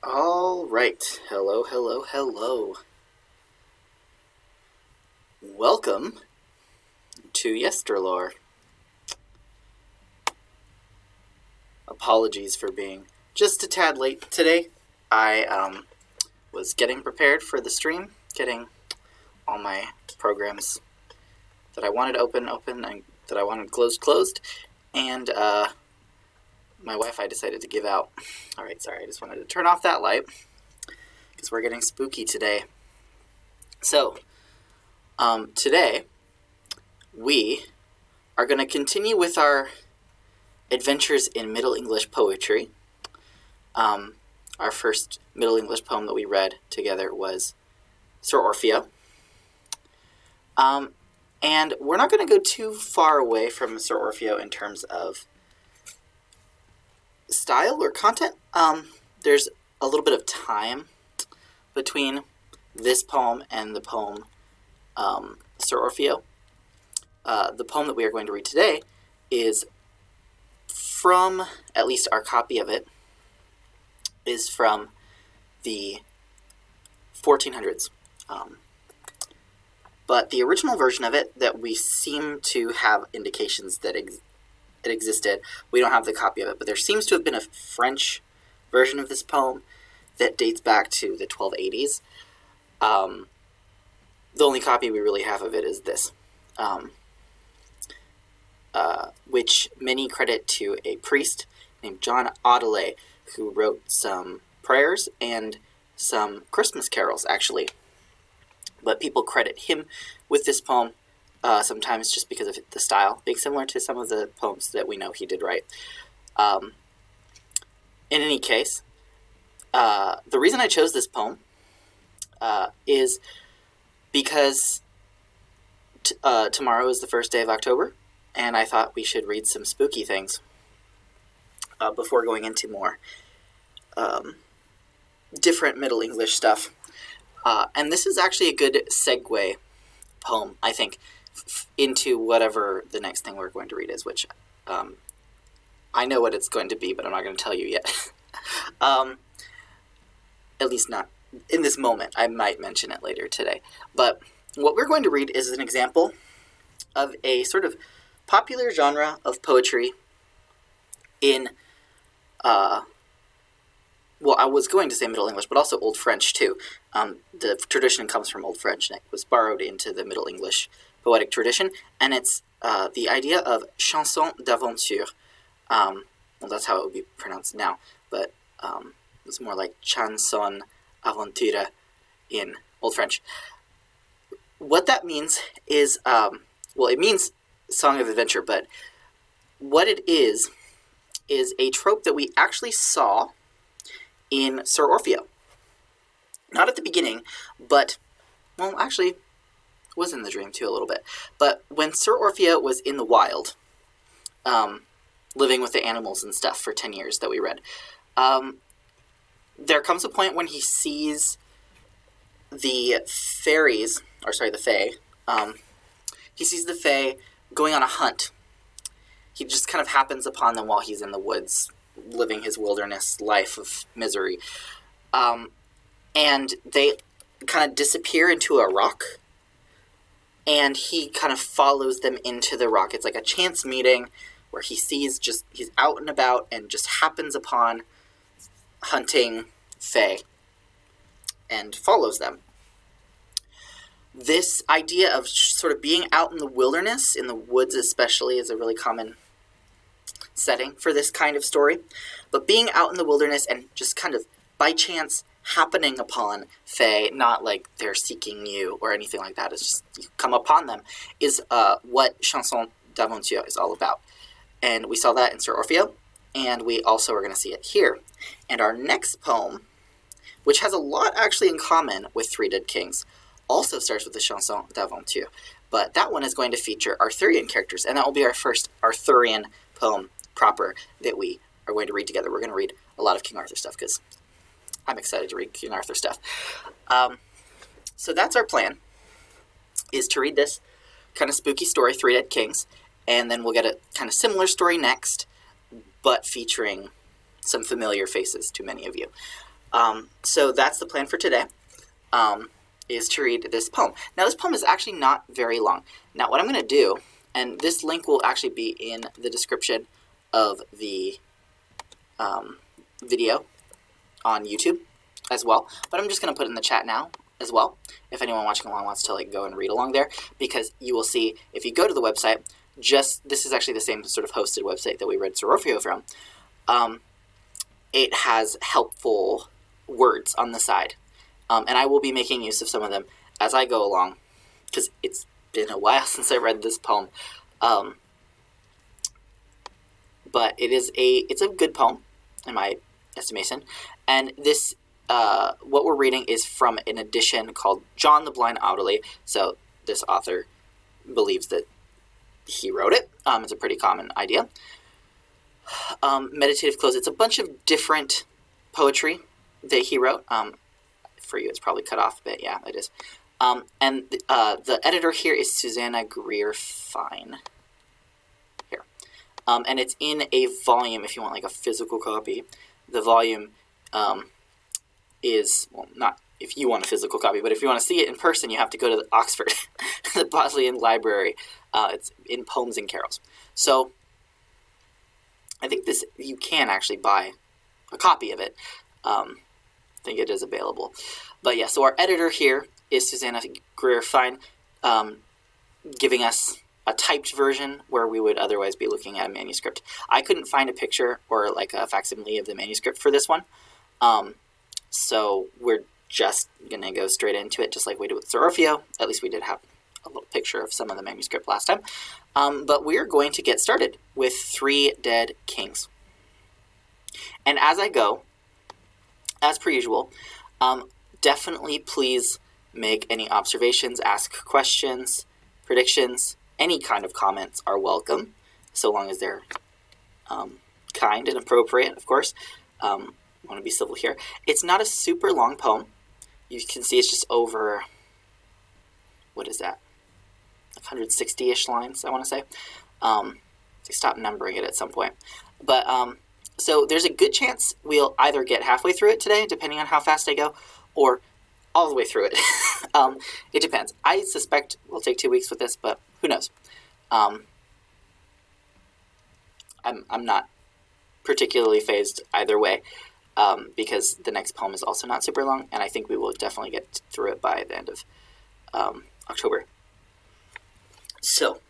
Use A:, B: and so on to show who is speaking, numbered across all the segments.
A: All right. Hello, hello, hello. Welcome to yesterlore. Apologies for being just a tad late today. I was getting prepared for the stream, getting all my programs that I wanted open, and that I wanted closed, and my Wi-Fi decided to give out. All right, sorry, I just wanted to turn off that light because we're getting spooky today. So, today we are going to continue with our adventures in Middle English poetry. Our first Middle English poem that we read together was Sir Orfeo. And we're not going to go too far away from Sir Orfeo in terms of style or content. There's a little bit of time between this poem and the poem Sir Orfeo. The poem that we are going to read today is from, at least our copy of it, is from the 1400s. But the original version of it that we seem to have indications that it existed, we don't have the copy of it, but there seems to have been a French version of this poem that dates back to the 1280s. The only copy we really have of it is this, which many credit to a priest named John Audeley, who wrote some prayers and some Christmas carols, actually. But people credit him with this poem, sometimes just because of the style being similar to some of the poems that we know he did write. In any case, the reason I chose this poem is because tomorrow is the first day of October, and I thought we should read some spooky things before going into more different Middle English stuff. And this is actually a good segue poem, I think, into whatever the next thing we're going to read is, which I know what it's going to be, but I'm not going to tell you yet. At least not in this moment. I might mention it later today. But what we're going to read is an example of a sort of popular genre of poetry in, well, I was going to say Middle English, but also Old French, too. The tradition comes from Old French, and it was borrowed into the Middle English poetic tradition, and it's the idea of chanson d'aventure. Well, that's how it would be pronounced now, but it's more like chanson aventure in Old French. What that means is, well, it means song of adventure, but what it is a trope that we actually saw in Sir Orfeo. Not at the beginning, but, well, actually, was in the dream too a little bit. But when Sir Orfeo was in the wild, living with the animals and stuff for 10 years that we read, there comes a point when he sees the fairies, or sorry, the fae, he sees the fae going on a hunt. He just kind of happens upon them while he's in the woods, living his wilderness life of misery. And they kind of disappear into a rock, and he kind of follows them into the rock. It's like a chance meeting where he sees he's out and about and just happens upon hunting fae and follows them. This idea of sort of being out in the wilderness, in the woods especially, is a really common setting for this kind of story. But being out in the wilderness and just kind of by chance happening upon fae, not like they're seeking you or anything like that, it's just you come upon them, is what chanson d'aventure is all about. And we saw that in Sir Orfeo, and we also are going to see it here. And our next poem, which has a lot actually in common with Three Dead Kings, also starts with the chanson d'aventure. But that one is going to feature Arthurian characters, and that will be our first Arthurian poem proper that we are going to read together. We're going to read a lot of King Arthur stuff because I'm excited to read King Arthur stuff. So that's our plan, is to read this kind of spooky story, Three Dead Kings, and then we'll get a kind of similar story next, but featuring some familiar faces to many of you. So that's the plan for today, is to read this poem. Now, this poem is actually not very long. Now, what I'm going to do, and this link will actually be in the description of the video on YouTube as well, but I'm just going to put it in the chat now as well, if anyone watching along wants to like go and read along there, because you will see, if you go to the website, this is actually the same sort of hosted website that we read Sororfeo from. It has helpful words on the side, and I will be making use of some of them as I go along, because it's been a while since I read this poem. But it's a good poem in my estimation, and this what we're reading is from an edition called John the Blind Audeley. So this author believes that he wrote it. It's a pretty common idea. Meditative Close. It's a bunch of different poetry that he wrote. For you, it's probably cut off a bit. Yeah, it is. And the editor here is Susanna Greer Fine. Here. And it's in a volume, if you want like a physical copy. The volume is, well, not if you want a physical copy, but if you want to see it in person, you have to go to the Oxford, the Bodleian Library. It's in Poems and Carols. So I think you can actually buy a copy of it. I think it is available. But yeah, so our editor here is Susanna Greer Fine, giving us a typed version where we would otherwise be looking at a manuscript. I couldn't find a picture or like a facsimile of the manuscript for this one. So we're just going to go straight into it, just like we did with Sororfeo. At least we did have a little picture of some of the manuscript last time. But we're going to get started with Three Dead Kings. And as I go, as per usual, definitely please make any observations, ask questions, predictions, any kind of comments are welcome, so long as they're kind and appropriate, of course. I want to be civil here. It's not a super long poem. You can see it's just over, what is that? 160-ish lines, I want to say. I stopped numbering it at some point. But, so there's a good chance we'll either get halfway through it today, depending on how fast I go, or all the way through it. It depends. I suspect we'll take 2 weeks with this, but who knows? I'm not particularly phased either way, because the next poem is also not super long, and I think we will definitely get through it by the end of October. So,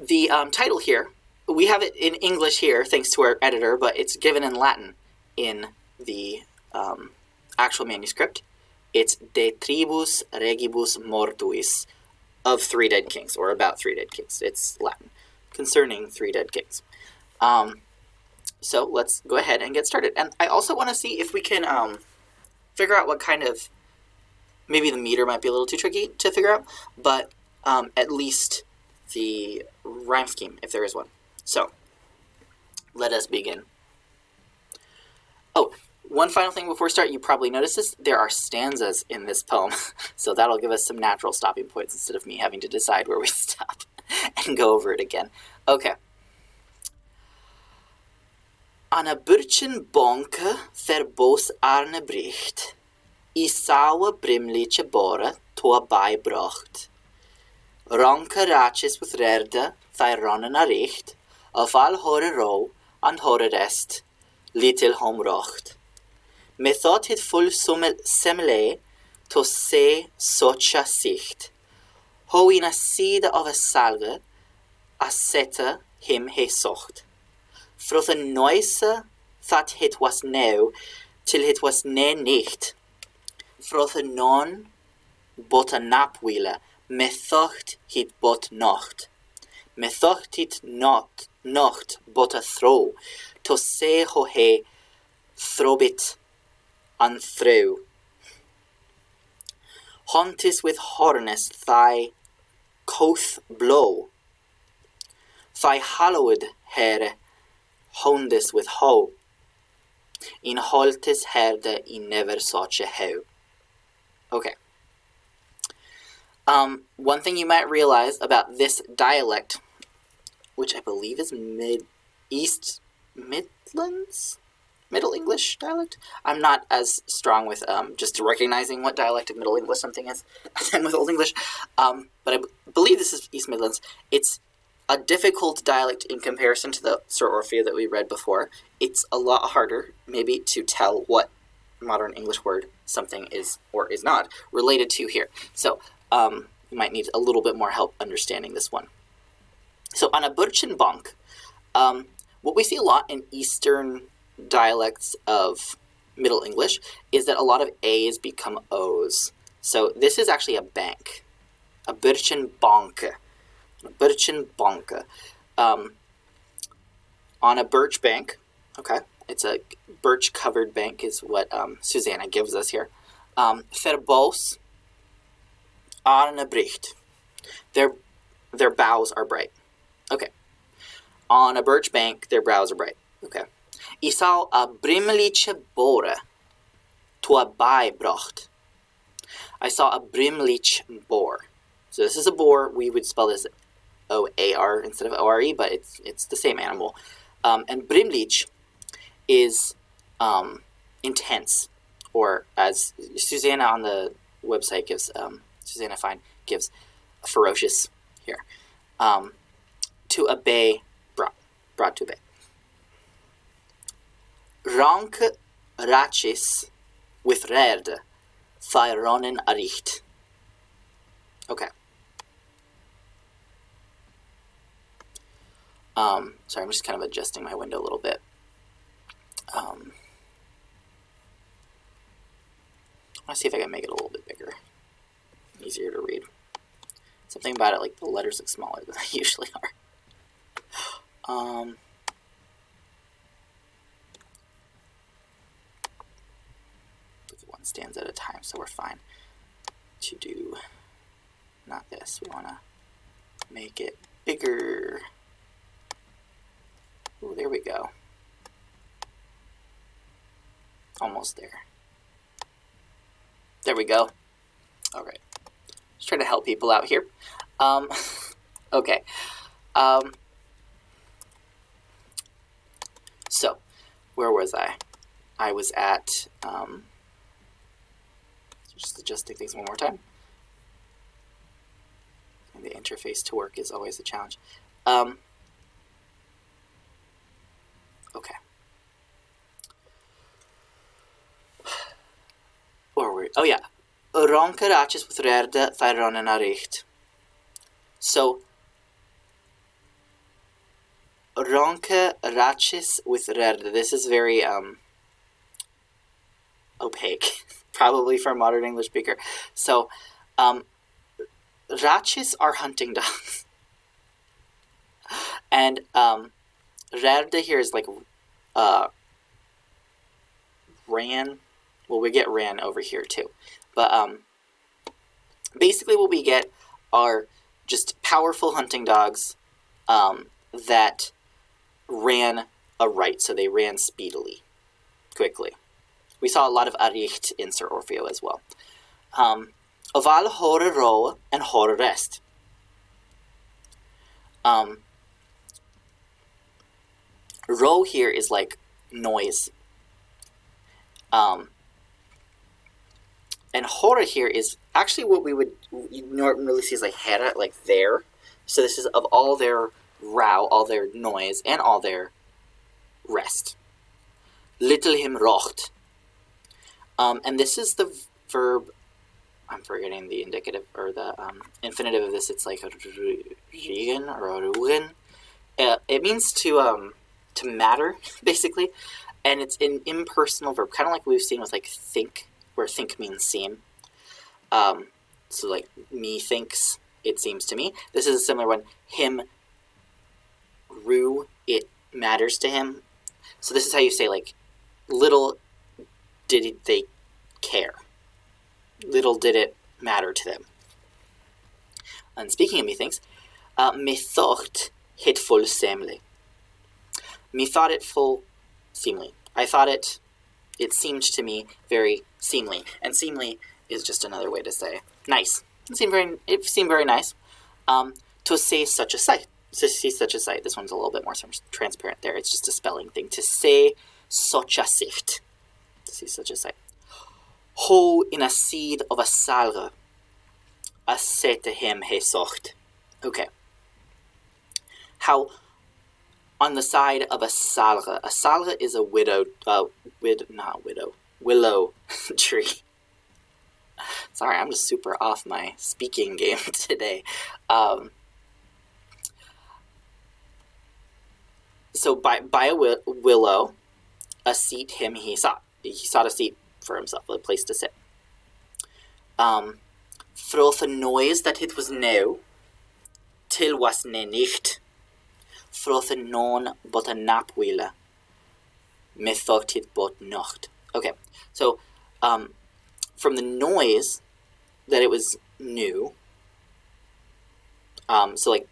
A: the title here, we have it in English here, thanks to our editor, but it's given in Latin in the actual manuscript. It's De Tribus Regibus Mortuis, of Three Dead Kings, or about Three Dead Kings. It's Latin, concerning Three Dead Kings. So let's go ahead and get started. And I also want to see if we can figure out what kind of, maybe the meter might be a little too tricky to figure out, but at least the rhyme scheme, if there is one. So, let us begin. Oh, one final thing before we start, you probably noticed this, there are stanzas in this poem, so that'll give us some natural stopping points instead of me having to decide where we stop and go over it again. Okay. Anna burchen bonke verbos arne bricht, I saue brimliche bore toa bijbracht. Ranke raches with rerde, thy ronnen a richt, of al hore ro, and hore rest, little hom rocht. Me thought it full semele, to se socha sicht. Ho in a side of a salge, a sette him he socht. Fro the noise that it was now, till it was ne nicht. Fro the non, bot a napwile, me thought it bot nocht. Me thought it not but a throw, to say ho he throbit and throw. Hontis with harness thy coth blow. Thy hallowed here hondes with hoe. In holtis herde I never such a hoe. Okay. One thing you might realize about this dialect, which I believe is East Midlands? Middle English dialect. I'm not as strong with just recognizing what dialect of Middle English something is than with Old English. But I believe this is East Midlands. It's a difficult dialect in comparison to the Sir Orfeo that we read before. It's a lot harder, maybe, to tell what modern English word something is or is not related to here. So you might need a little bit more help understanding this one. So on a Burchen Bank, what we see a lot in Eastern dialects of Middle English is that a lot of A's become O's. So this is actually a bank. A Burchen Bank. A Burchen Bank. On a birch bank, okay, it's a birch-covered bank is what Susanna gives us here. Verbos Arnebricht. Their boughs are bright. Okay. On a birch bank, their boughs are bright. Okay. I sal a brimliche bore to a bijbracht. I saw a brimliche boar. So this is a boar. We would spell this O-A-R instead of O-R-E, but it's the same animal. And brimlich is intense, or as Susanna on the website gives, Susanna Fine gives ferocious here. To a bay, brought to a bay. Rank rachis with rerde, thyronen aricht. Okay. Sorry, I'm just kind of adjusting my window a little bit. I want to see if I can make it a little bit bigger. Easier to read. Something about it, like the letters look smaller than they usually are. One stands at a time, so we're fine to do not this. We want to make it bigger. Ooh, there we go. Almost there. There we go. All right. Just trying to help people out here. Okay. So, where was I? I was at, just adjusting things one more time. And the interface to work is always a challenge. Okay. Forward. Oh yeah. Ronke ratjes with rerde thyronen aricht. So, Ronke ratjes with rerde. This is very opaque, probably for a modern English speaker. So, ratjes are hunting dogs, and rerde here is like ran. Well, we get ran over here too, but basically what we get are just powerful hunting dogs that ran aright, so they ran speedily, quickly. We saw a lot of aricht in Sir Orfeo as well. Oval hore roe and hore rest. Roe here is like noise. And hora here is actually what you normally see as like hera, like there. So this is of all their row, all their noise, and all their rest. Little him rocht. And this is the verb, I'm forgetting the indicative, or the infinitive of this. It's like rigen or rugen. It means to matter, basically. And it's an impersonal verb, kind of like we've seen with like think, where think means seem. So like me thinks, it seems to me. This is a similar one. Him, rue, it matters to him. So this is how you say like, little did they care. Little did it matter to them. And speaking of methinks, me thought it full seemly. Me thought it full seemly. I thought it seemed to me very seemly. And seemly is just another way to say nice. It seemed very nice. To say such a sight. To see such a sight. This one's a little bit more transparent there. It's just a spelling thing. To say such a sight. To see such a sight. Ho in a seed of a salre, a said to him he socht. Okay. How on the side of a salre is a willow tree. Sorry, I'm just super off my speaking game today. So by a willow, a seat him he sought. He sought a seat for himself, a place to sit. Fro the noise that it was now, till was ne nicht. Fro the non but a napwile, me thought it but nacht. Okay, so from the noise that it was new, so like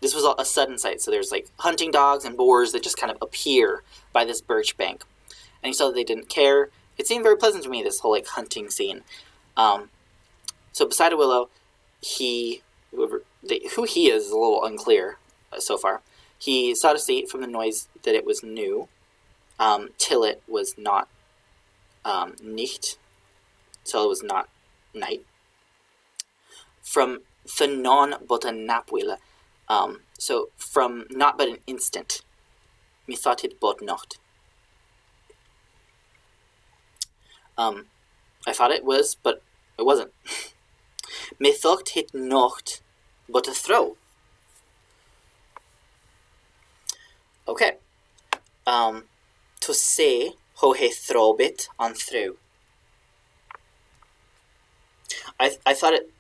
A: this was a sudden sight. So there's like hunting dogs and boars that just kind of appear by this birch bank, and he saw that they didn't care. It seemed very pleasant to me, this whole like hunting scene. So beside a willow, who he is a little unclear so far. He sought a seat from the noise that it was new, till it was not nicht, till it was not night. From the non but a napwile, so from not but an instant, me thought it but nacht. I thought it was, but it wasn't. Me thought it nacht, but a throw. Okay. To say how he throw it on through. I thought it.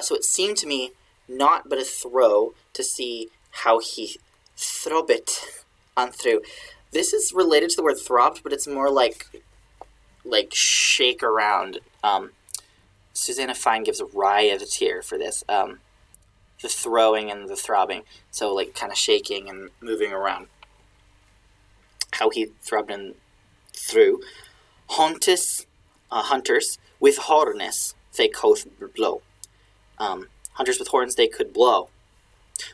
A: So it seemed to me not but a throw to see how he throb it on through. This is related to the word throbbed, but it's more like shake around. Susanna Fine gives a riot here for this. The throwing and the throbbing. So like kind of shaking and moving around. How he throbbed and threw. Hunters with harness they could blow. Hunters with horns they could blow.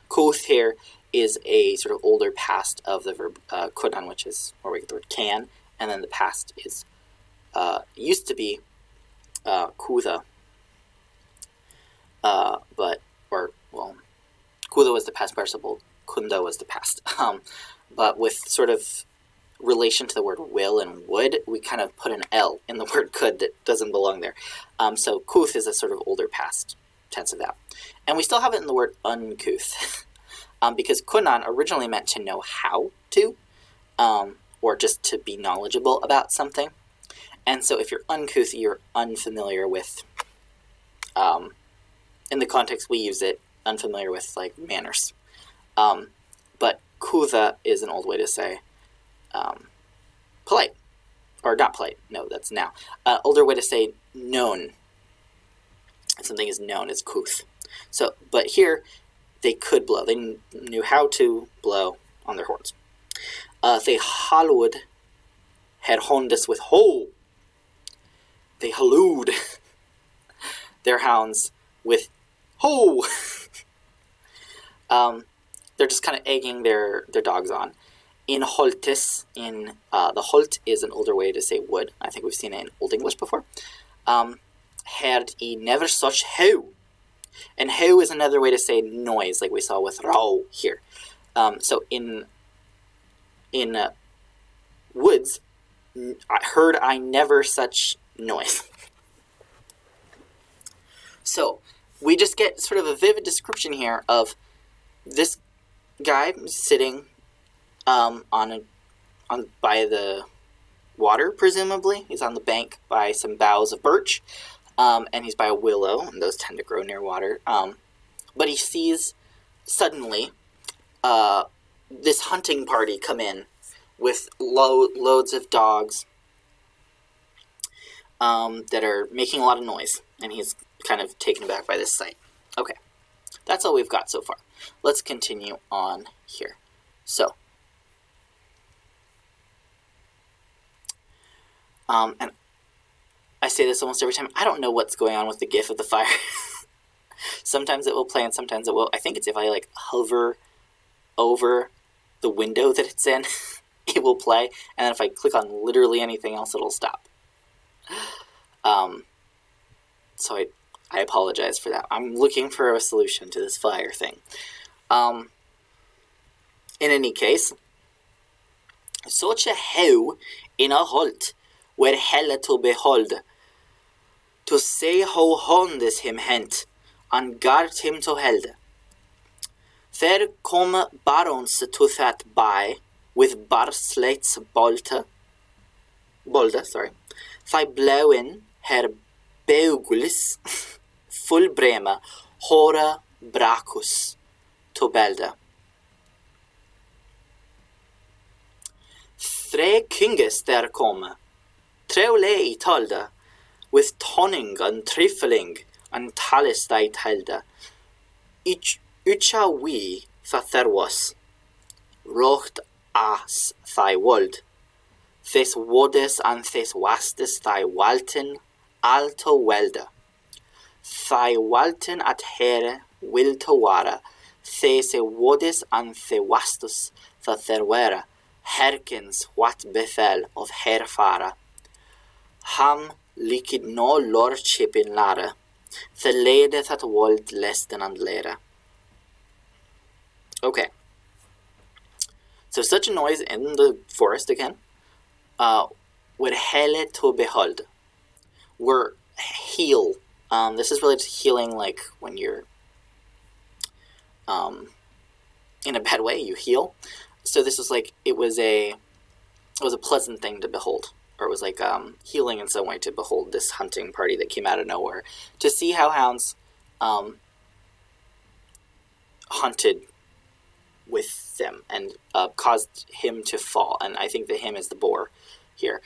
A: Koth here is a sort of older past of the verb kudan, which is where we get the word can, and then the past is used to be kuda, kuda was the past participle, kunda was the past. But with sort of relation to the word will and would, we kind of put an L in the word could that doesn't belong there. So kuth is a sort of older past tense of that. And we still have it in the word uncouth. Because kunan originally meant to know how to, or just to be knowledgeable about something. And so if you're uncouth, you're unfamiliar with, in the context we use it, unfamiliar with like manners. But kuda is an old way to say polite. Or not polite, no, that's now. Older way to say known. Something is known as kuth. So, but here, they could blow. They knew how to blow on their horns. They hallowed had hondas with ho. They hallooed their hounds with ho. They're just kind of egging their dogs on. In holtis, the holt is an older way to say wood. I think we've seen it in Old English before. Had he never such how. And how is another way to say noise, like we saw with row here. So in woods, heard I never such noise. So we just get sort of a vivid description here of this guy sitting by the water, presumably. He's on the bank by some boughs of birch. And he's by a willow, and those tend to grow near water. But he sees, suddenly, this hunting party come in with loads of dogs that are making a lot of noise. And he's kind of taken aback by this sight. Okay, that's all we've got so far. Let's continue on here. So, and I say this almost every time. I don't know what's going on with the GIF of the fire. Sometimes it will play and sometimes it will. I think it's if I like hover over the window that it's in, it will play, and then if I click on literally anything else, it'll stop. So I apologize for that. I'm looking for a solution to this fire thing. In any case, such a how in a halt were hella to behold, to say how hondes him hent, and guard him to held. There come barons to that by, with barslets bolde, thy blauwen her beuglis, full brema, hora bracus, to belde. Tre kynges der komme, treule I talde, with tonning and trifling, and talis thy talde. Ucha we that there was, rocht as thy wold, thes wodes and thes wastes thy walten alto welde. Thy walten at here will to wara, thes wodes and the wastes that there were, herkens what befell of her fara. Ham liquid no lordship in Lara, the lady that wold lesten and lera. Okay. So such a noise in the forest again. Were hele to behold. Were heal. This is really just healing, like when you're in a bad way, you heal. So this was like it was a pleasant thing to behold, or it was like healing in some way to behold this hunting party that came out of nowhere, to see how hounds hunted with them and caused him to fall. And I think the him is the boar here.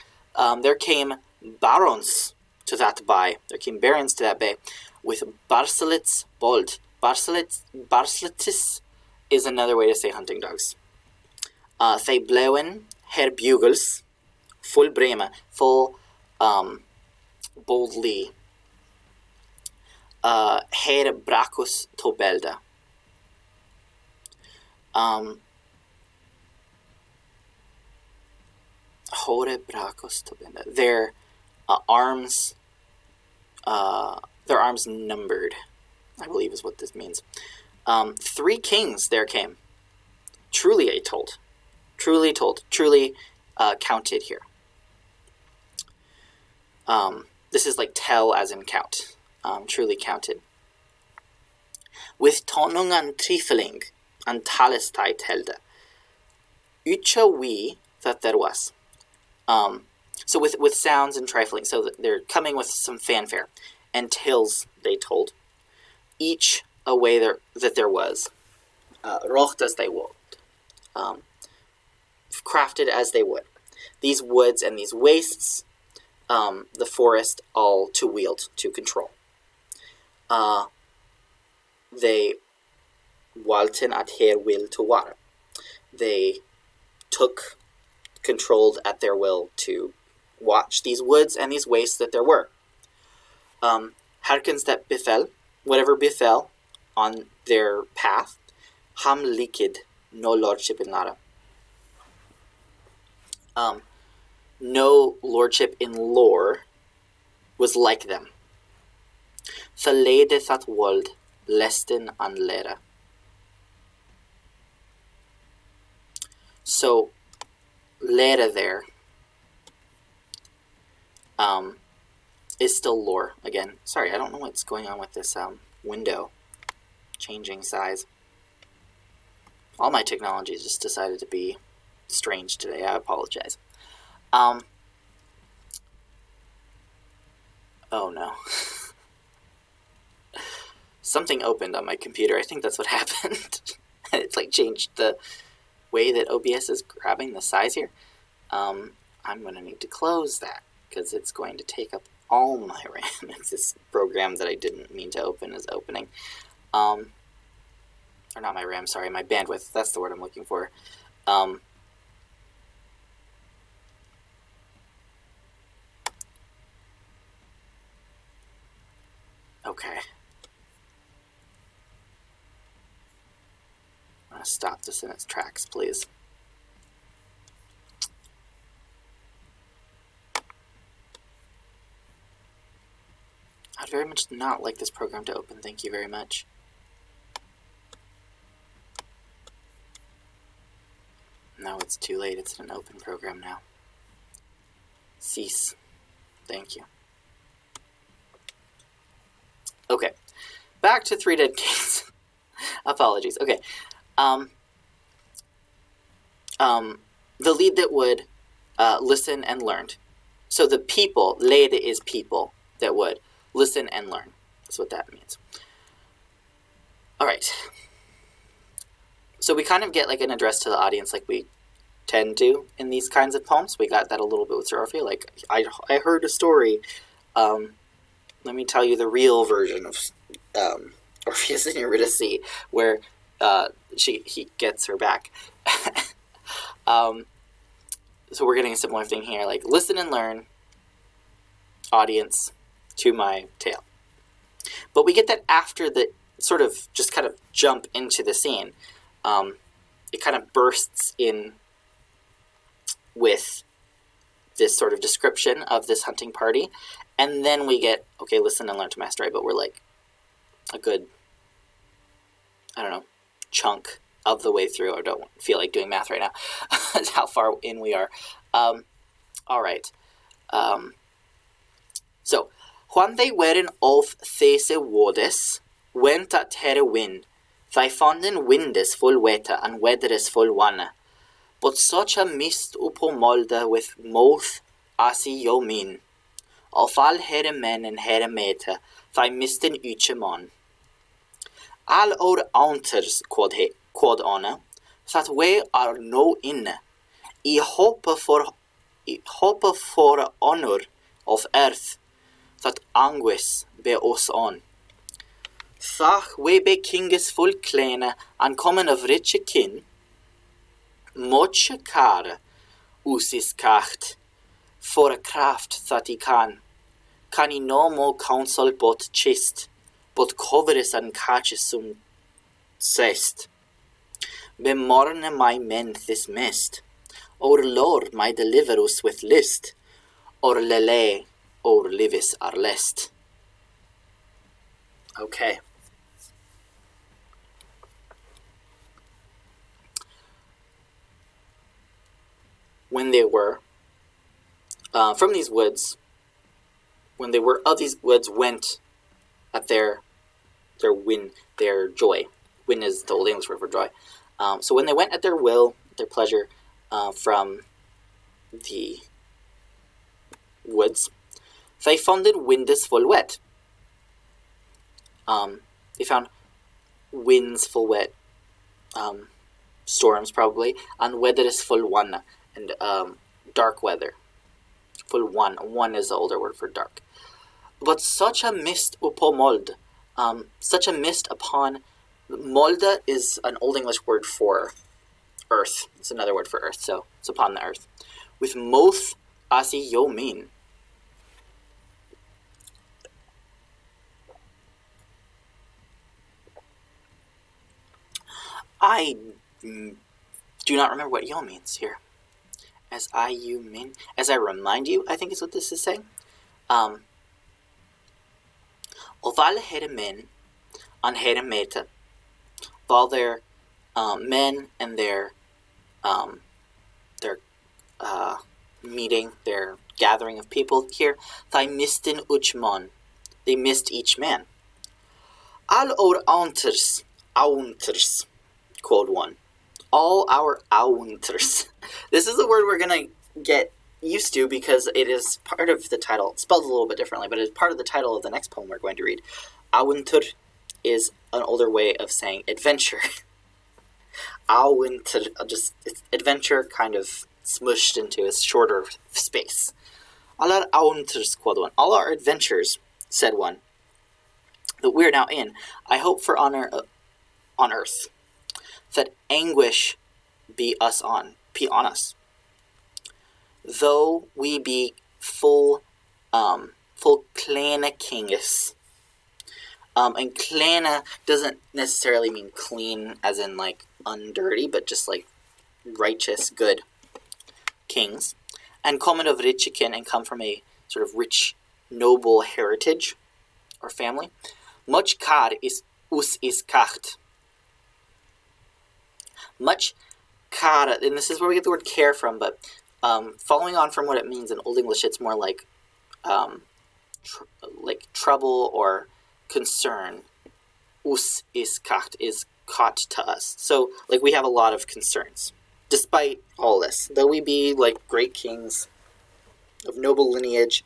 A: There came barons to that bay. There came barons to that bay with barslets bold. Barsletis is another way to say hunting dogs. They blauen her bugles, full brema, full boldly. Her bracus to belda. Hore bracus to belda. Their arms numbered, I believe is what this means. 3 kings there came. Truly I told. Truly told. Truly counted here. This is like tell as in count. Truly counted. With tonung and trifling and talis thy telde. Ucha we that there was. So with sounds and trifling. So they're coming with some fanfare. And tales they told. Each a way that there was. Rocht as they would. Crafted as they would. These woods and these wastes, the forest, all to wield, to control. They walten at her will to water. They controlled at their will to watch these woods and these wastes that there were. Harkens that befell, whatever befell on their path, ham liquid, no lordship in Lara. No lordship in lore was like them. The lady that wold lesten and lera. So lera there is still lore again. Sorry, I don't know what's going on with this window changing size. All my technology just decided to be strange today. I apologize. Oh no. Something opened on my computer. I think that's what happened. It's like changed the way that OBS is grabbing the size here. I'm going to need to close that because it's going to take up all my RAM. It's this program that I didn't mean to open is opening. Or not my RAM, sorry, my bandwidth. That's the word I'm looking for. Okay. I'm going to stop this in its tracks, please. very much not like this program to open. Thank you very much. No, it's too late. It's an open program now. Cease. Thank you. Okay. Back to Three Dead Kings. Apologies. Okay. The lead that would listen and learned. So the people, lede is people, that would listen and learn. That's what that means. All right. So we kind of get like an address to the audience like we tend to in these kinds of poems. We got that a little bit with Sir Orpheus. Like, I heard a story. Let me tell you the real version of Orpheus and Eurydice, where he gets her back. So we're getting a similar thing here, like listen and learn, audience, to my tale. But we get that after the sort of just kind of jump into the scene. It kind of bursts in with this sort of description of this hunting party. And then we get, okay, listen and learn to my story, but we're like a good, I don't know, chunk of the way through. I don't feel like doing math right now. That's how far in we are. All right. So, when they weren of these wodes, went at her wind, they fanden windes full weta and weathers full wane. But such a mist upon molde with mouth as yo min. Of all her men and her mete, they misten uche mon. All our aunters, quod Anna, that we are no inne. I hope for honor of earth, that anguish be us on. Thach we be kinges full kleine, and common of riche kin, much care, usis kacht, for a craft that he can he no more counsel but chist, but coveres and catches some sest. Bemorne my men this mist, or Lord my deliver us with list, or lele, or livis are lest. Okay. When they were from these woods, when they were of these woods, went at their joy. Win is the Old English word for joy. So when they went at their will, their pleasure, from the woods, they found windes full wet. They found winds full wet, storms probably, and weather is full one, and dark weather. Full one. One is the older word for dark. But such a mist upon mold, such a mist upon molde is an Old English word for earth. It's another word for earth, so it's upon the earth. With moth asi yo mean. I do not remember what yo means here. As I you mean, as I remind you, I think is what this is saying. Oval here men, an here meta. All their men and their meeting, their gathering of people here, they misten uchmon. They missed each man. All our aunters, quote one. All our aunters. This is a word we're going to get used to because it is part of the title, spelled a little bit differently, but it's part of the title of the next poem we're going to read. Aunter is an older way of saying adventure. Aunter, just it's adventure kind of smushed into a shorter space. All our aunters, quote one. All our adventures, said one, that we're now in, I hope for honor on earth, that anguish be us on us. Though we be full kleine kinges. And kleine doesn't necessarily mean clean as in like undirty, but just like righteous, good kings. And common of richikin and come from a sort of rich, noble heritage or family. Much kar is us is kacht. Much kar, and this is where we get the word care from, but following on from what it means in Old English, it's more like trouble or concern. Us is kacht is caught to us. So, like, we have a lot of concerns. Despite all this, though we be, like, great kings of noble lineage,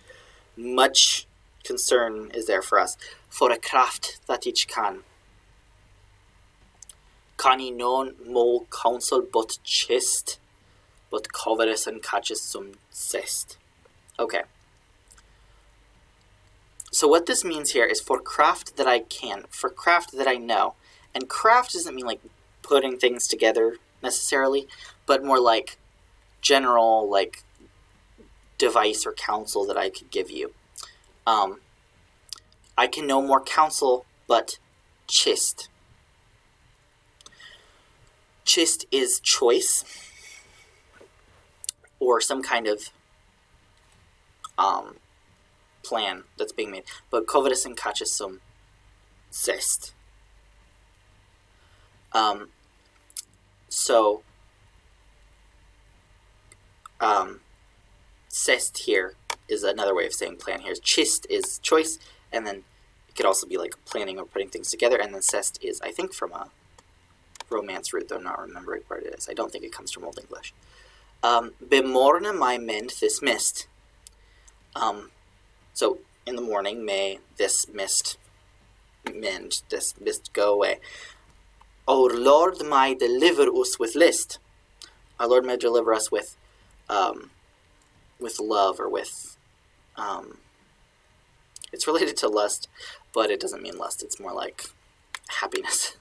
A: much concern is there for us. For a craft that each can he known mo counsel but chist, but covetous and catches some cest. Okay. So what this means here is for craft that I can, for craft that I know. And craft doesn't mean like putting things together necessarily, but more like general like device or counsel that I could give you. I can know more counsel, but chist. Chist is choice or some kind of plan that's being made. But covetous and catches some zest. Zest here is another way of saying plan here. Chist is choice, and then it could also be like planning or putting things together, and then zest is, I think, from a Romance root, though I'm not remembering where it is. I don't think it comes from Old English. Bemorne my mend this mist. So in the morning may this mist mend, this mist go away. Our Lord may deliver us with list. Our Lord may deliver us with love, or with it's related to lust, but it doesn't mean lust. It's more like happiness.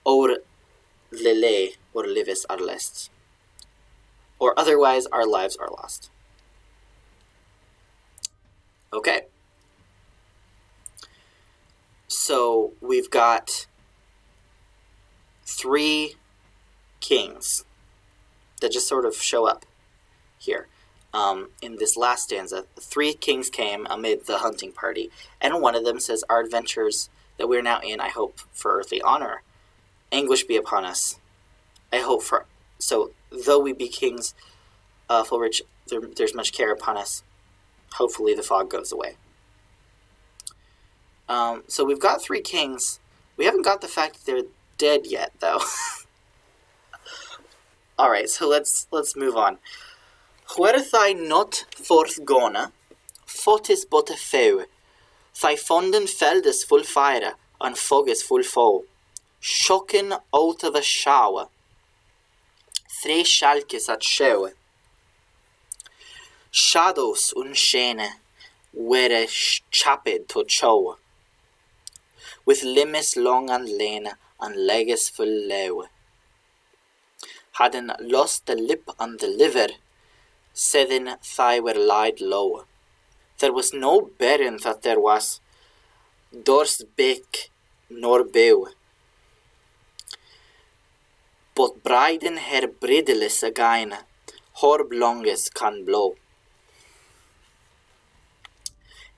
A: Or lele or livis are lest. Or otherwise our lives are lost. Okay. So we've got 3 kings that just sort of show up here. In this last stanza, 3 kings came amid the hunting party, and one of them says, our adventures that we're now in, I hope for earthly honor. Anguish be upon us. I hope for... So, though we be kings, full rich, there's much care upon us. Hopefully the fog goes away. So we've got 3 kings. We haven't got the fact that they're dead yet, though. Alright, so let's move on. Where thy not forth gone, fotis but a few. Thy fonden feldes full fire, and fog is full foe. Shocking out of a shower. 3 shalkes at show. Shadows unshene, were chapped to chow. With limbs long and lean, and legs full low. Hadden lost the lip and the liver, sethin thigh were lied low. There was no bearing that there was, durst beck nor bew. But briden her bridles again, her blonges can blow.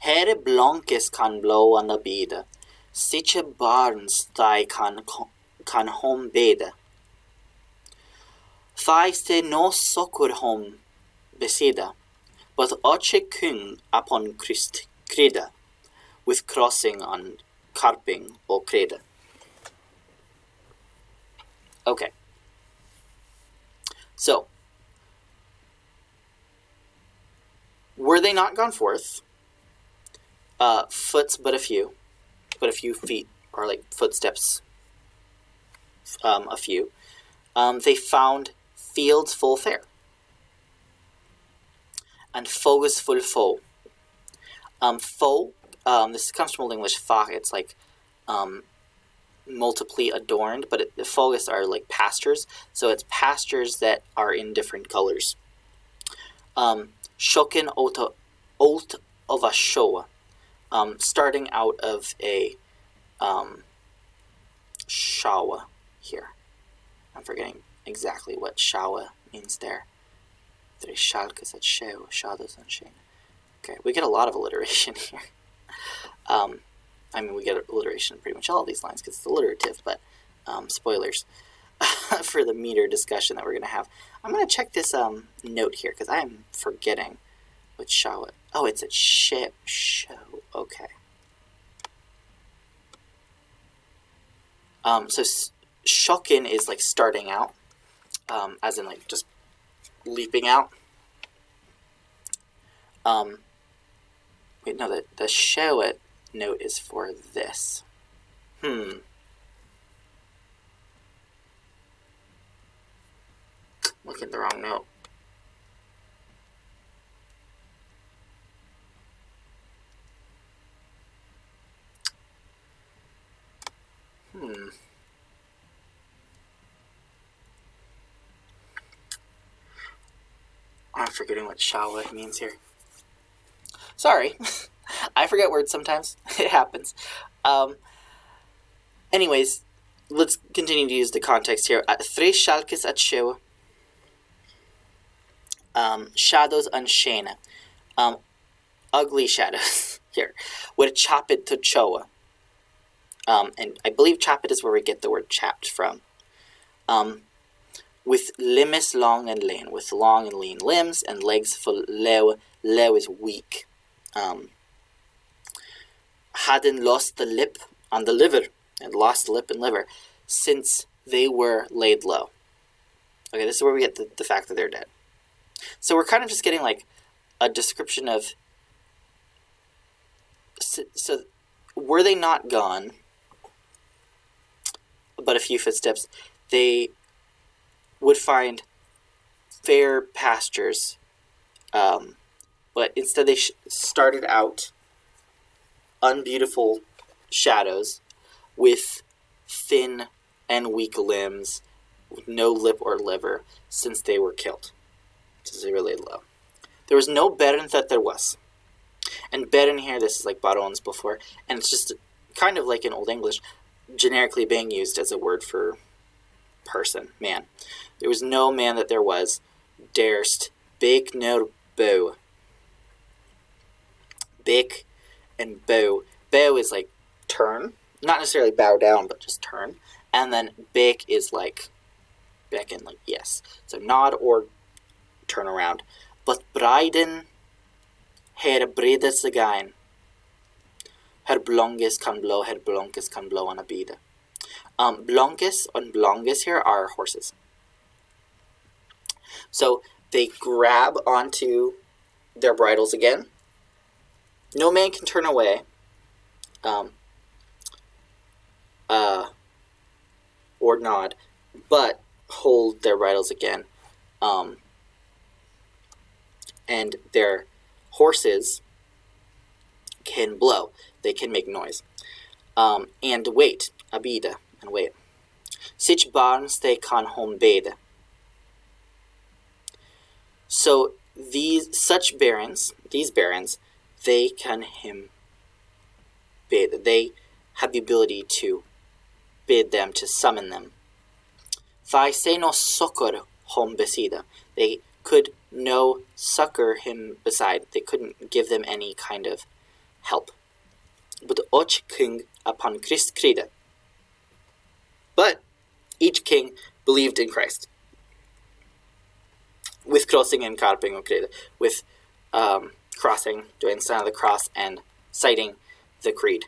A: Her blankes can blow on the bed, such a barns thigh can home bed. Thigh stay no succor home besida, but oche kung upon krida, with crossing on carping or kreda. Okay. So, were they not gone forth? Foots but a few feet, or like footsteps, a few. They found fields full fair, and foes full foe. Foe, this comes from Old English fach, it's like multiply adorned, but the foes are like pastures, so it's pastures that are in different colors. Shoken out of a show, starting out of a shawa here. I'm forgetting exactly what shawa means there. Three shalkas at show, shadows and shane. Okay, we get a lot of alliteration here. I mean, we get alliteration in pretty much all of these lines because it's alliterative, but spoilers for the meter discussion that we're going to have. I'm going to check this note here because I am forgetting what show. Oh, it's a show. Okay. So shokin is like starting out, as in like just leaping out. Wait, no, the show it note is for this. Look at the wrong note. I'm forgetting what shawa means here. Sorry. I forget words sometimes. It happens. Anyways, let's continue to use the context here. Three shalkes at show. Shadows unshane. Ugly shadows here. With chapit to choa. And I believe chapit is where we get the word chapped from. With limbs long and lean. With long and lean limbs and legs full lew. Lew is weak. Hadn't lost the lip on the liver. And lost the lip and liver. Since they were laid low. Okay, this is where we get the fact that they're dead. So we're kind of just getting like a description of... So were they not gone, but a few footsteps, they would find fair pastures, but instead they started out unbeautiful shadows with thin and weak limbs, with no lip or liver, since they were killed. Since they were laid low. There was no beren that there was. And beren here, this is like barons before, and it's just kind of like in Old English, generically being used as a word for person, man. There was no man that there was, darest, big no bow. Big and bow. Bow is like turn, not necessarily bow down, but just turn. And then big is like beckon, like yes. So nod or turn around. But briden her bredes again. Her blonges kan blow on a bide. Blonges and blonges here are horses. So they grab onto their bridles again. No man can turn away. Or nod, but hold their bridles again. And their horses can blow. They can make noise. And wait. Abide. And wait. Sich barns they kan home bade. So these barons, they can him bid. They have the ability to bid them, to summon them. Thai say no succor home besida. They could no succor him beside. They couldn't give them any kind of help. But och king upon Christ crede. But each king believed in Christ. With crossing and carping och crede. With crossing, doing the sign of the cross, and citing the creed.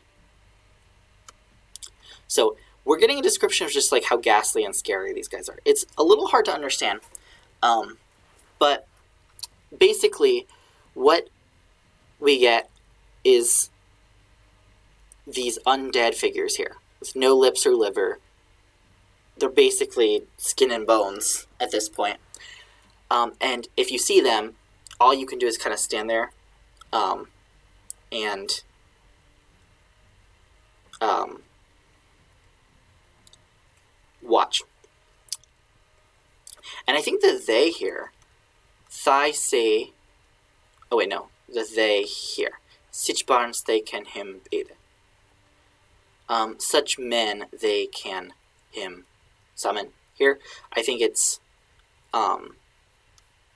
A: So we're getting a description of just like how ghastly and scary these guys are. It's a little hard to understand, but basically what we get is these undead figures here with no lips or liver. They're basically skin and bones at this point. And if you see them, all you can do is kind of stand there and watch. And I think the they here, thigh say, oh wait, no, the they here. Sich barns they can him bid. Such men they can him summon. Here, I think it's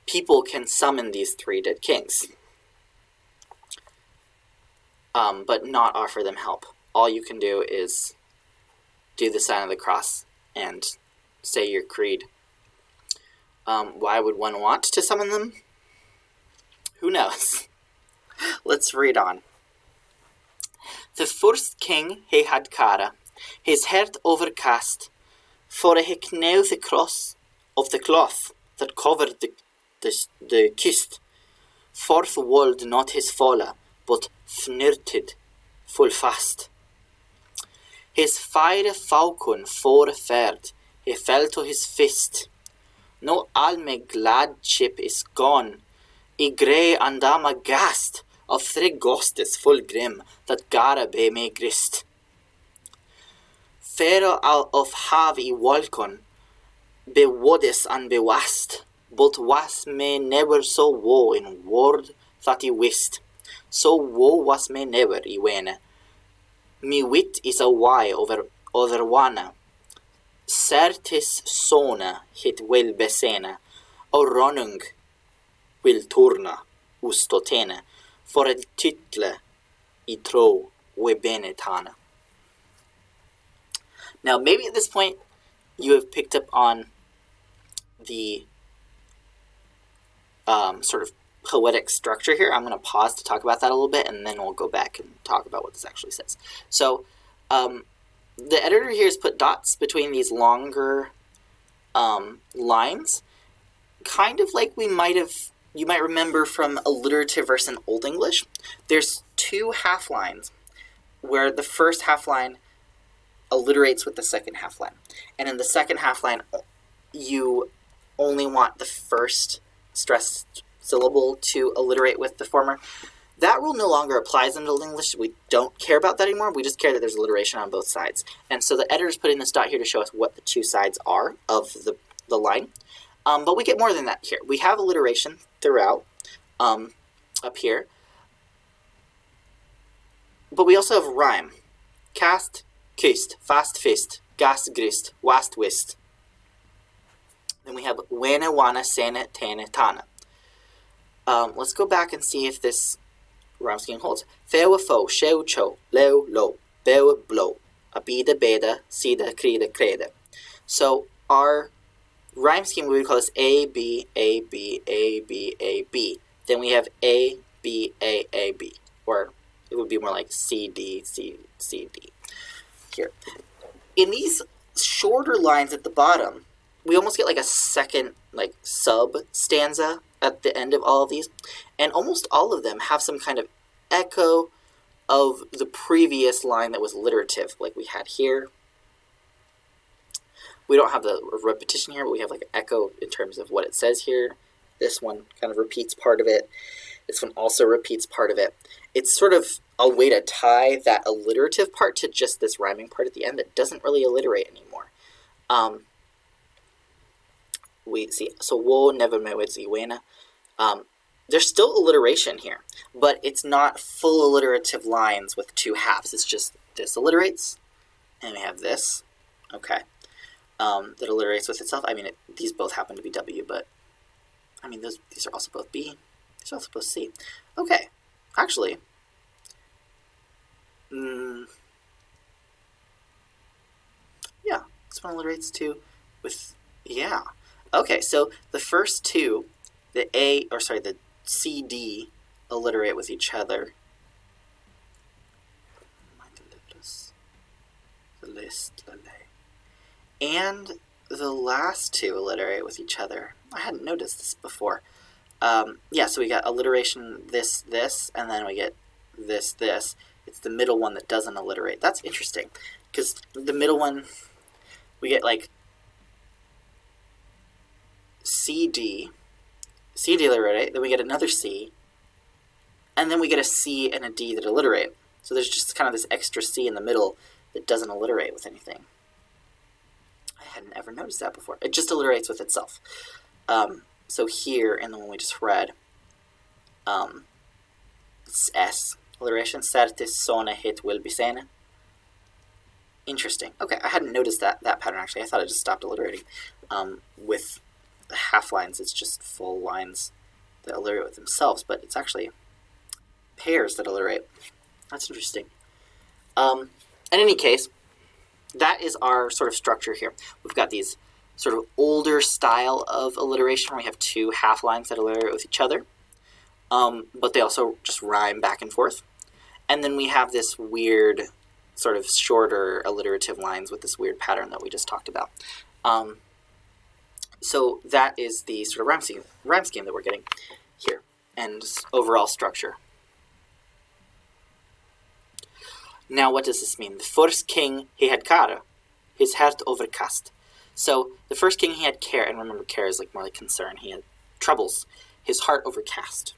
A: people can summon these three dead kings, but not offer them help. all you can do is do the sign of the cross and say your creed. Why would one want to summon them? Who knows? Let's read on. The first king he had cara, his heart overcast, for he knew the cross of the cloth that covered the kist. Forth wold not his falle, but fnirted full fast. His fire falcon foreferd, he fell to his fist. No all my gladship is gone, I grey and am aghast of three ghostes full grim that gara be me grist. Fero of hav I walkon, be wodis and be wast, but was me never so woe in word that I wist. So woe was me never I wene. Me wit is a why over wana. Certis sona hit will besena, or ronung will turna ustotene, for el title I tro we benetana. Now, maybe at this point you have picked up on the sort of poetic structure here. I'm going to pause to talk about that a little bit, and then we'll go back and talk about what this actually says. So, the editor here has put dots between these longer lines, kind of like you might remember from alliterative verse in Old English. There's two half lines where the first half line alliterates with the second half line. And in the second half line, you only want the first stressed syllable to alliterate with the former. That rule no longer applies in Old English. We don't care about that anymore. We just care that there's alliteration on both sides. And so the editor's putting this dot here to show us what the two sides are of the line. But we get more than that here. We have alliteration throughout up here. But we also have rhyme. Cast, kist, fast fist, gas grist, wast wist. Then we have wena wana sene tene tana. Let's go back and see if this rhyme scheme holds. Fewa fo, sheo cho, leo lo, bewa blow, abida beda, sida krida kreda. So our rhyme scheme, we would call this A, B, A, B, A, B, A, B. Then we have A, B, A, A, B. Or it would be more like C, D, C, C, D. Here. In these shorter lines at the bottom, we almost get like a second sub-stanza at the end of all of these. And almost all of them have some kind of echo of the previous line that was alliterative, like we had here. We don't have the repetition here, but we have like an echo in terms of what it says here. This one kind of repeats part of it. This one also repeats part of it. It's sort of a way to tie that alliterative part to just this rhyming part at the end that doesn't really alliterate anymore. We see, so wo never me with ziwena. There's still alliteration here, but it's not full alliterative lines with two halves. It's just this alliterates, and we have this, okay, that alliterates with itself. I mean, these both happen to be W, but, I mean, these are also both B. These are also both C. Okay, actually, yeah, this one alliterates too with, yeah. Okay, so the first two, the C, D, alliterate with each other. And the last two alliterate with each other. I hadn't noticed this before. Yeah, so we got alliteration this, and then we get this. It's the middle one that doesn't alliterate. That's interesting, because the middle one, we get like C, D alliterate, then we get another C, and then we get a C and a D that alliterate. So there's just kind of this extra C in the middle that doesn't alliterate with anything. I hadn't ever noticed that before. It just alliterates with itself. So here, in the one we just read, it's S, alliteration, certis sona hit will be sena. Interesting. Okay, I hadn't noticed that pattern, actually. I thought it just stopped alliterating. With the half lines, it's just full lines that alliterate with themselves, but it's actually pairs that alliterate. That's interesting. In any case, that is our sort of structure here. We've got these sort of older style of alliteration where we have two half lines that alliterate with each other, but they also just rhyme back and forth. And then we have this weird sort of shorter alliterative lines with this weird pattern that we just talked about. So that is the sort of rhyme scheme that we're getting here, and overall structure. Now, what does this mean? The first king, he had care, his heart overcast. So the first king, he had care, and remember, care is like more like concern. He had troubles. His heart overcast.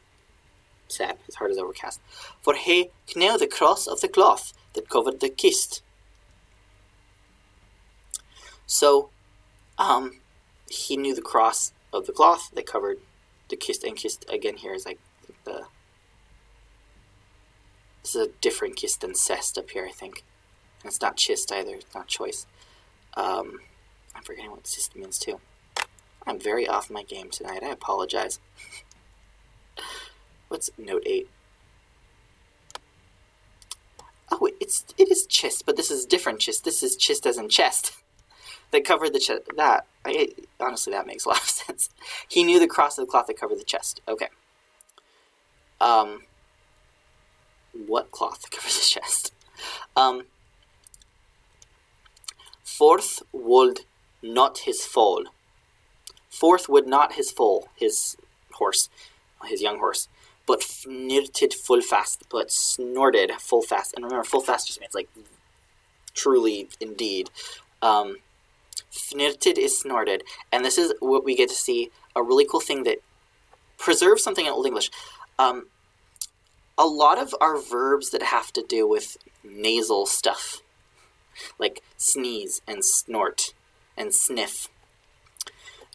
A: Sad. His heart is overcast. For he knew the cross of the cloth that covered the kist. So, he knew the cross of the cloth that covered the kist. And kist, again, here is like the... This is a different kist than cest up here, I think. And it's not chist either. It's not choice. I'm forgetting what cyst means, too. I'm very off my game tonight. I apologize. What's note 8? Oh, it is chist, but this is different chist. This is chist as in chest. That covered the chest. Honestly, that makes a lot of sense. He knew the cross of the cloth that covered the chest. Okay. What cloth covers the chest? Forth would not his foal. Forth would not his foal, his horse, his young horse, but fnirted full fast, but snorted full fast. And remember, full fast just means like truly, indeed. Fnirted is snorted, and this is what we get to see, a really cool thing that preserves something in Old English. A lot of our verbs that have to do with nasal stuff, like sneeze and snort and sniff.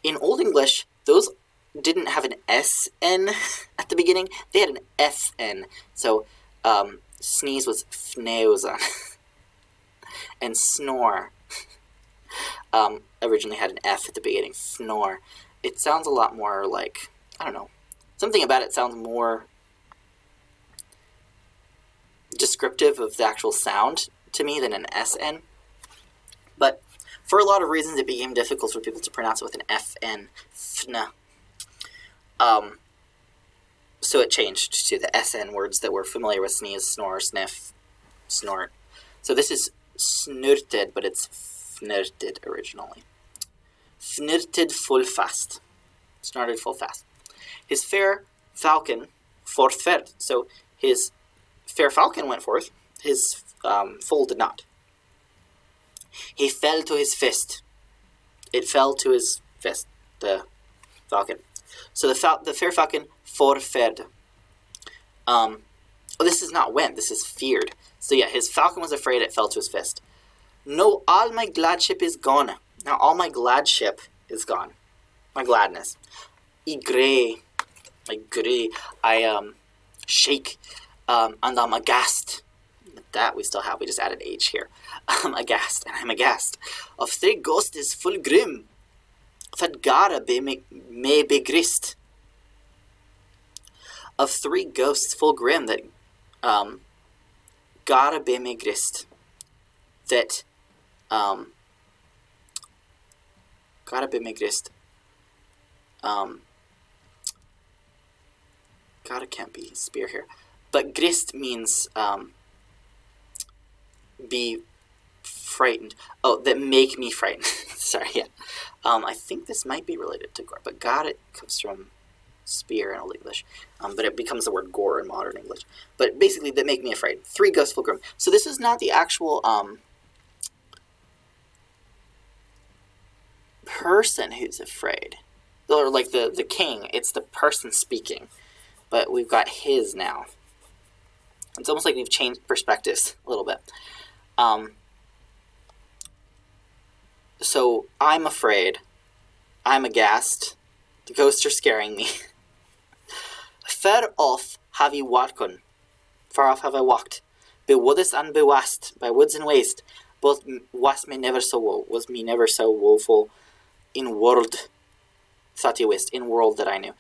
A: In Old English, those didn't have an SN at the beginning. They had an FN. So, sneeze was fneusen. And snore originally had an F at the beginning. Snore. It sounds a lot more like, I don't know, something about it sounds more descriptive of the actual sound to me than an SN. But for a lot of reasons, it became difficult for people to pronounce it with an FN. Fna. So it changed to the SN words that we're familiar with: sneeze, snore, sniff, snort. So this is snurted, but it's fnirted originally. Fnirted full fast. Snorted full fast. His fair falcon forthfed. So his fair falcon went forth. His foal did not. He fell to his fist. It fell to his fist, the falcon. So the fair falcon forfed. This is not went, this is feared. So yeah, his falcon was afraid, it fell to his fist. No, all my gladship is gone. Now all my gladship is gone. My gladness. I grey. I shake. And I'm aghast. That we still have. We just added H here. I'm aghast, and I'm aghast. Of three ghosts is full grim. That gara be may be grist. Of three ghosts full grim that gara be me grist. That gara be me grist. Gara can't be spear here. But grist means be frightened. Oh, that make me frightened. Sorry, yeah. I think this might be related to gore, but God, it comes from spear in Old English. But it becomes the word gore in modern English. But basically, that make me afraid. Three ghosts full grim. So this is not the actual person who's afraid. Or like the king. It's the person speaking. But we've got his now. It's almost like we've changed perspectives a little bit. So, I'm afraid. I'm aghast. The ghosts are scaring me. Far off have I walked. Far off have I walked. Be woodest and be wast, by woods and waste. But was me never so woeful in world. Thought you wist, in world that I knew.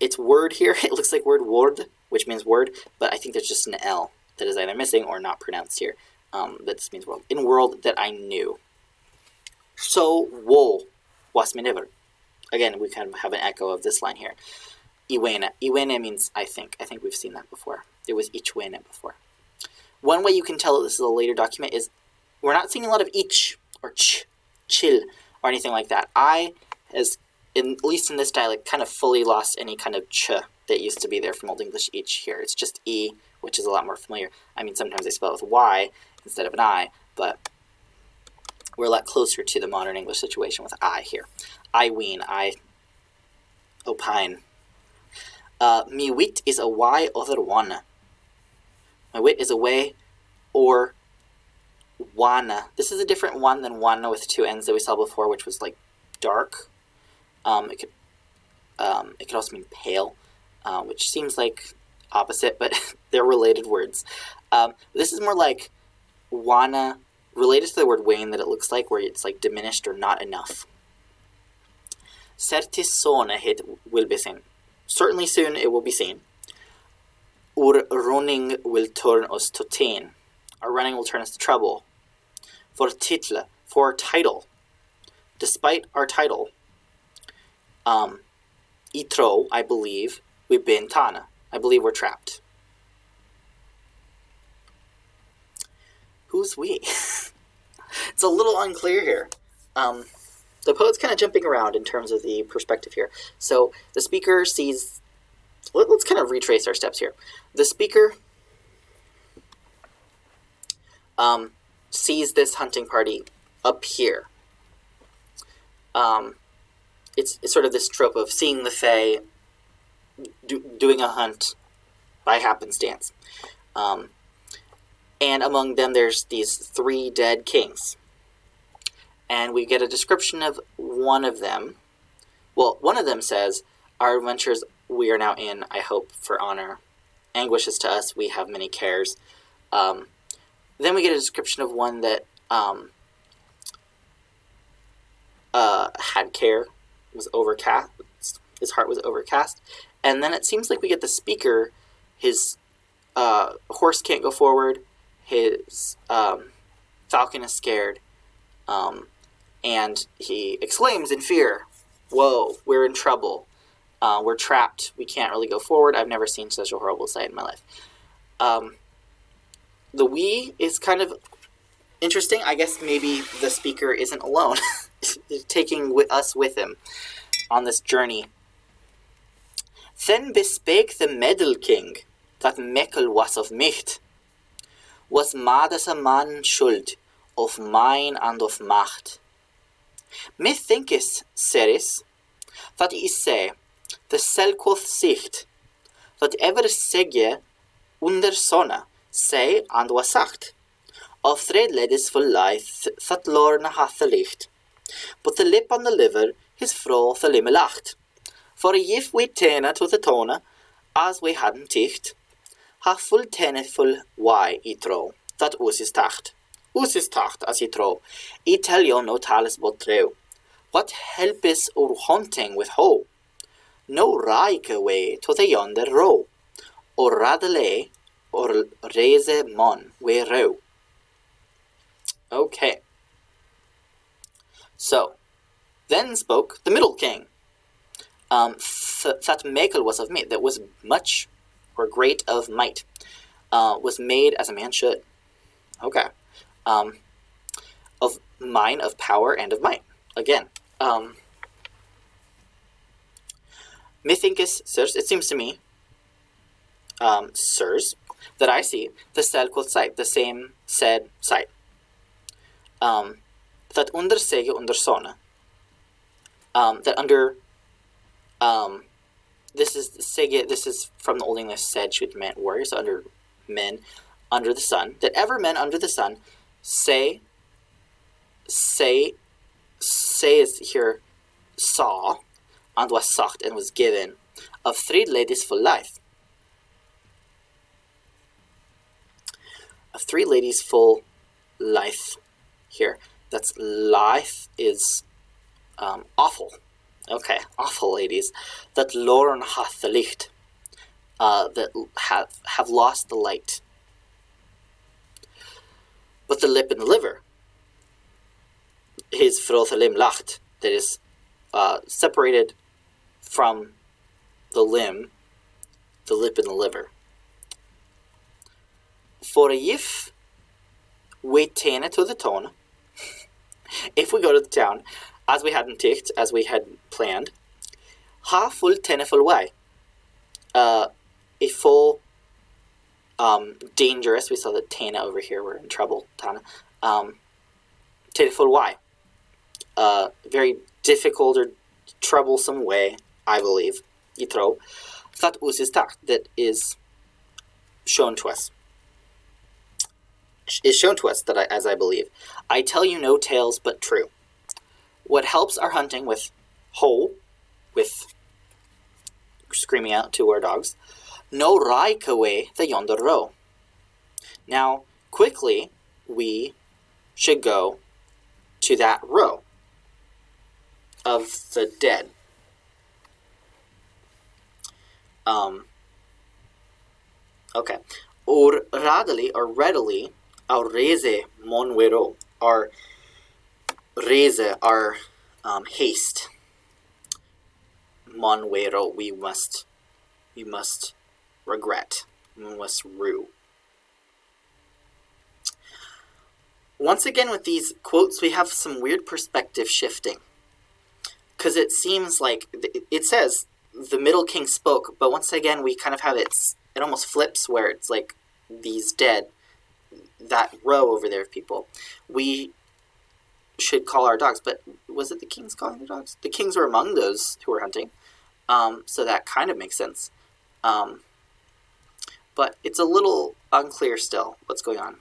A: It's word here. It looks like word, which means word, but I think there's just an L that is either missing or not pronounced here. that just means world. In world that I knew. So wo was me never. Again, we kind of have an echo of this line here. Iwene. Iwene means I think. I think we've seen that before. It was ichwene before. One way you can tell that this is a later document is we're not seeing a lot of ich or ch, chill, or anything like that. I has, at least in this dialect, kind of fully lost any kind of ch that used to be there from Old English ich here. It's just e, which is a lot more familiar. I mean, sometimes they spell it with y instead of an I, but we're a lot closer to the modern English situation with I here. I ween, I opine. Me wit is a y other one. My wit is a way or wana. This is a different one than wana with two N's that we saw before, which was like dark. It could also mean pale, which seems like opposite, but they're related words. This is more like wana, related to the word wane that it looks like, where it's like diminished or not enough. Certis sone het will be seen. Certainly soon it will be seen. Ur running will turn us to teen. Our running will turn us to trouble. For title, for title. Despite our title. Itro, I believe, we've been tana. I believe we're trapped. Who's we? It's a little unclear here. The poet's kind of jumping around in terms of the perspective here. So the speaker sees... Let's kind of retrace our steps here. The speaker sees this hunting party up here. It's sort of this trope of seeing the Fae doing a hunt by happenstance. And among them there's these 3 dead kings. And we get a description of one of them. Well, one of them says, our adventures we are now in, I hope, for honor. Anguish is to us, we have many cares. Then we get a description of one that had care, was overcast. His heart was overcast. And then it seems like we get the speaker, his horse can't go forward, his falcon is scared, and he exclaims in fear, "Whoa, we're in trouble. We're trapped. We can't really go forward. I've never seen such a horrible sight in my life." The we is kind of interesting. I guess maybe the speaker isn't alone. He's taking us with him on this journey. Then bespake the Medal King, that mekel was of micht, was mad as a man schuld, of mine and of macht. Methinkes, seris, that I say, the selkoth sicht, that ever segje under sonna, say and was sagt, of threadledis for life, that lorna hath the licht, but the lip on the liver, his fro the limme lacht, for if we tena to the tona, as we hadn't ticht, ha full teneful why I tro, that us is tacht. Us is tacht, as I tro, I tell you no tales but true. What help is our hunting with hoe? No rike away to the yonder row, or radele, or raise mon we row. Okay. So, then spoke the middle king. That Mekel was of might, that was much or great of might, was made as a man should. Okay. Of mine, of power, and of might. Again. Methinkes, sirs, it seems to me, sirs, that I see the selkoth sight, the same said sight. That under sege under sona, that under, this is sege, this is from the Old English sed, which meant warrior, so under men, under the sun, that ever men under the sun say is here, saw, and was sagt, and was given, of 3 ladies full life. Of 3 ladies full life here. That's life is awful. Okay, awful ladies. That Lorn hath the licht. That have lost the light. But the lip and the liver, his vrothelim lacht, that is separated from the limb, the lip and the liver. For a yif, we tene to the tone. If we go to the town, as we hadn't ticked, as we had planned, ha full tene full way. A full dangerous, we saw the Tana over here, we're in trouble, Tana. Tene full way. Very difficult or troublesome way, I believe, you throw. That is shown to us. Is shown to us, as I believe. I tell you no tales but true. What helps our hunting with screaming out to our dogs, no rike away the yonder row. Now, quickly, we should go to that row of the dead. Okay. Or readily, our reze monwero, our reze, our haste. Monwero, we must regret. We must rue. Once again, with these quotes, we have some weird perspective shifting. Because it seems like, it says, the middle king spoke, but once again, we kind of have it almost flips where it's like, these dead, that row over there of people, we should call our dogs. But was it the kings calling the dogs? The kings were among those who were hunting. So that kind of makes sense. But it's a little unclear still what's going on.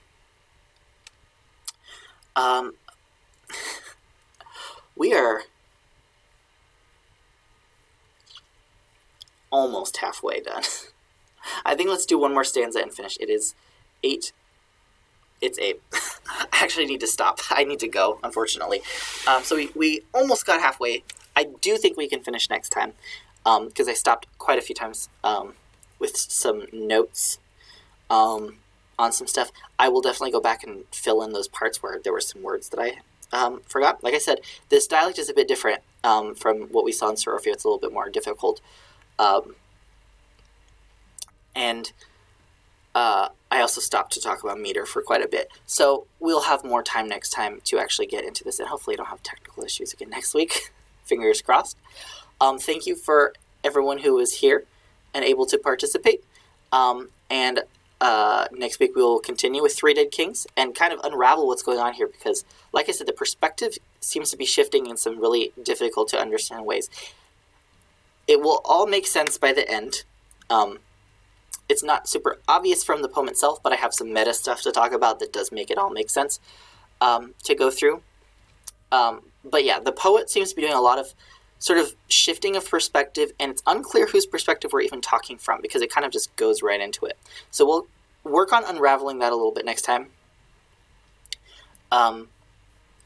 A: We are almost halfway done. I think let's do one more stanza and finish. It is 8. It's 8. I actually need to stop. I need to go, unfortunately. So we almost got halfway. I do think we can finish next time, because I stopped quite a few times with some notes on some stuff. I will definitely go back and fill in those parts where there were some words that I forgot. Like I said, this dialect is a bit different from what we saw in Sorofia. It's a little bit more difficult. And I also stopped to talk about meter for quite a bit. So we'll have more time next time to actually get into this, and hopefully I don't have technical issues again next week. Fingers crossed. Thank you for everyone who was here and able to participate. And next week we will continue with Three Dead Kings and kind of unravel what's going on here, because, like I said, the perspective seems to be shifting in some really difficult to understand ways. It will all make sense by the end. It's not super obvious from the poem itself, but I have some meta stuff to talk about that does make it all make sense to go through. But yeah, the poet seems to be doing a lot of sort of shifting of perspective, and it's unclear whose perspective we're even talking from, because it kind of just goes right into it. So we'll work on unraveling that a little bit next time.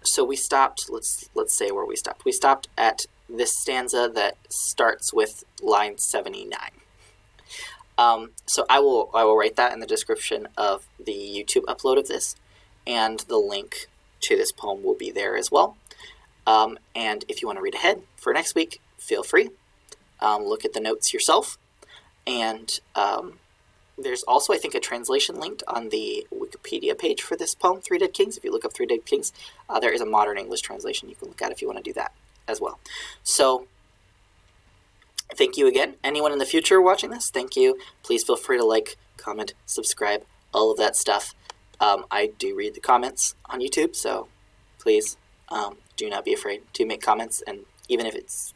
A: So we stopped, let's say where we stopped. We stopped at this stanza that starts with line 79. So I will write that in the description of the YouTube upload of this, and the link to this poem will be there as well. And if you want to read ahead for next week, feel free. Look at the notes yourself. And there's also, I think, a translation linked on the Wikipedia page for this poem, Three Dead Kings. If you look up Three Dead Kings, there is a modern English translation you can look at if you want to do that as well. So thank you again. Anyone in the future watching this, thank you. Please feel free to like, comment, subscribe, all of that stuff. I do read the comments on YouTube, so please do not be afraid to make comments. And even if it's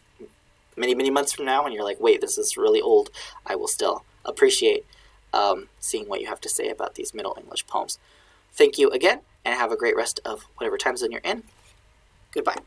A: many, many months from now and you're like, wait, this is really old, I will still appreciate seeing what you have to say about these Middle English poems. Thank you again, and have a great rest of whatever time zone you're in. Goodbye.